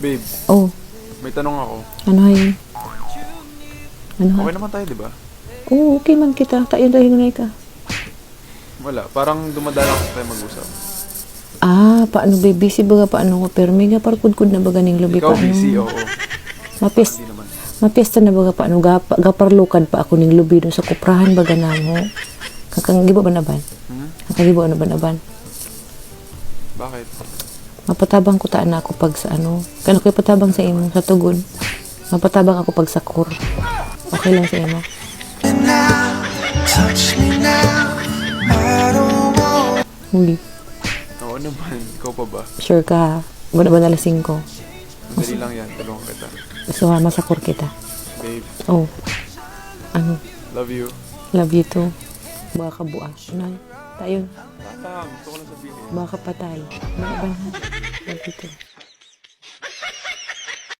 Babe, Oh, may tanong ako. ano hay? Ano ha? Okay naman tayo, di ba? Oo, okay man kita. Tayo na ka. Wala. Parang dumadalang ako tayo mag-usap. Ah, paano ba? Busy ba ka paano ko? Pero mega parkud-kud na ba ganing lubi Ikaw paano? busy, oo. Mapis, Hindi naman. mapista na ba ka paano? Gaparlukan pa ako ning lubi dun sa kuprahan ba ganamo? Kakangibo ba na ban? Kakangibo ano ba na ban? Bakit? Mapatabang ko taan na ako pag sa ano. Kano ko'y patabang sa imo sa tugon. Mapatabang ako pag sa kur. Okay lang sa imo. Huli. Oo naman. Ikaw pa ba? Sure ka. Wala ba na lasing ko? Madali lang yan. Tulungan kita. Sumama sa kur kita. Babe, Oh. Ano? love you. Love you too. Baka kabuang. Ano? Tayo. Tatang, gusto ko lang sabihin. Baka patay. Ano ba na? Love you too.